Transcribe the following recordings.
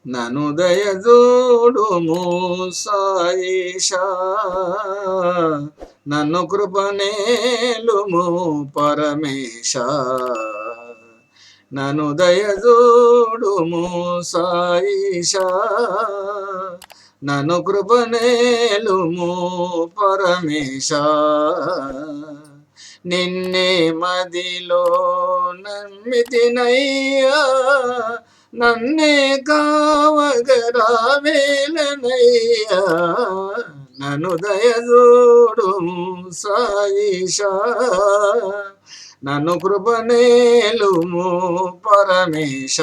నను దయజోడుము సాయిషా, నన్ను కృపనేలుము పరమేశ. నను దయజోడుము సాయిషా, నన్ను కృపనేలుము పరమేశ. నిన్నే మదిలో నమ్మితినయ్యా, నన్నే కావగరావేలనయ్యా. నన్ను దయజోడుము సాయిషా, నన్ను కృపనేలుము పరమేశ.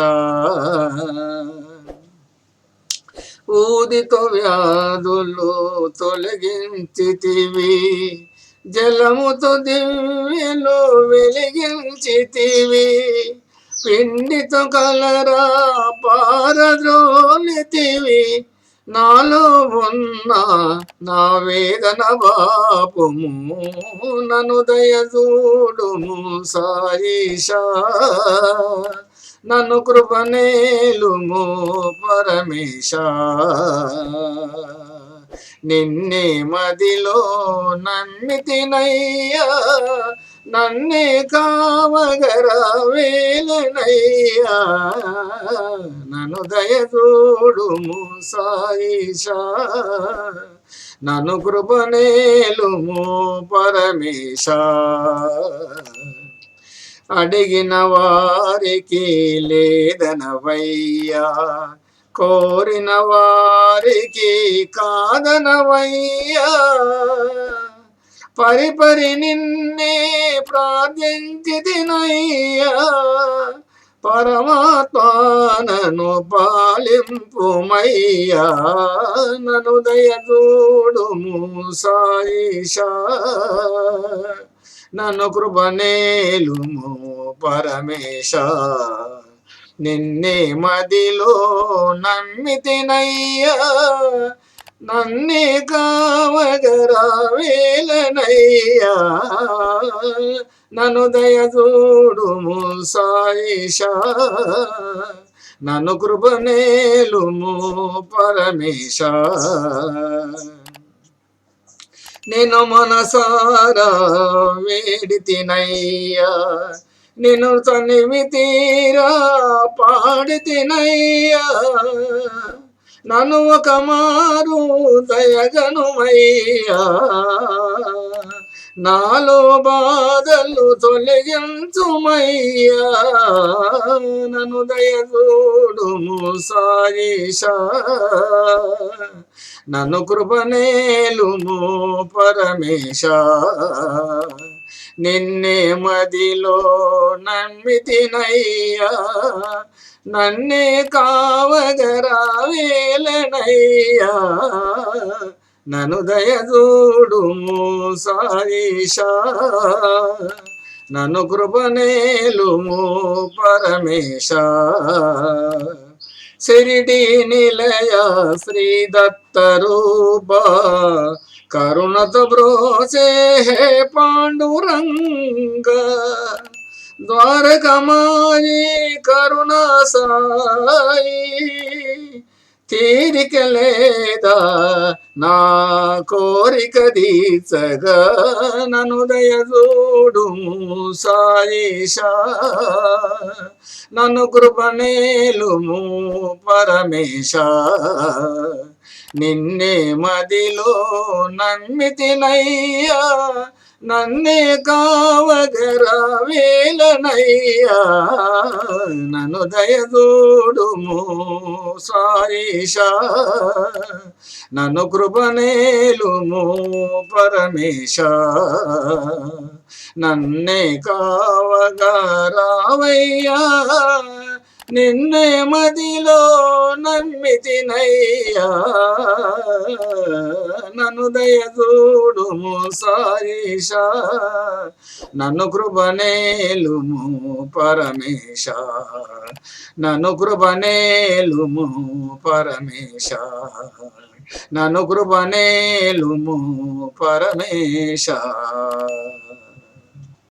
ఊదితో వ్యాధులు తొలగించితివి, జలముతో దివ్యలు వెలిగించితివి, పిండితో కలరా పారద్రోలితివి. నాలో ఉన్న నా వేదన బాపుము, నన్ను దయజూడుము సాయిషా, నన్ను కృపనేలుము పరమేశ. నిన్నే మదిలో నమ్మితినయ్యా, నన్నే కావగరావేలనయ్యా. నన్ను దయజూడుము సాయిషా, నన్ను కృపనేలుము పరమేశ. అడిగిన వారికి లేదనవయ్యా, కోరిన వారికి కాదనవయ్యా. పరిపరి నిన్నే ప్రార్థించితినయ్యా, పరమాత్మను పాలింపుమయ్యా. నన్ను దయజూడుము సాయిషా, నన్ను కృపనేలుము పరమేశ. నిన్నే మదిలో నమ్మితినయ్యా, నన్నే కావగరావేలనయ్యా. నన్ను దయజూడుము సాయిషా, నన్ను కృపనేలుము పరమేశ. నేను మనసారా వేడితినయ్యా, నిన్ను తనివి తీరా పాడితినయ్యా. నన్ను ఒక మారు దయగనుమయ్యా, నాలో బాధలు తొలగించుమయ్యా. నన్ను దయజూడుము సాయిషా, నన్ను కృపనేలుము పరమేశ. నిన్నే మదిలో నమ్మితినయ్యా, నన్నే కావగరావేలనయ్యా. నన్ను దయజూడుము సాయిషా, నన్ను కృపనేలుము పరమేశ. సిరిడి నిలయ శ్రీ దత్తరూప, కరుణతో బ్రోచే పాండురంగ. ద్వారకమాయి కరుణా సాయి, తీరిక లేదా నా కోరిక తీర్చగా. నన్ను దయజూడుము సాయిషా, నన్ను కృపనేలుము పరమేశ. నిన్నే మదిలో నమ్మితినయ్యా, నన్నే కావగరావేలనయ్యా. నన్ను దయజూడుము సాయిషా, నన్ను కృపనేలుము పరమేశ. నన్నే కావగరావయ్యా, నిన్నే మదిలో నమ్మితినయ్యా. నన్ను దయజూడుము సాయిషా, నన్ను కృపనేలుము పరమేశ. నన్ను కృపనేలుము పరమేశ, నన్ను కృపనేలుము పరమేశ.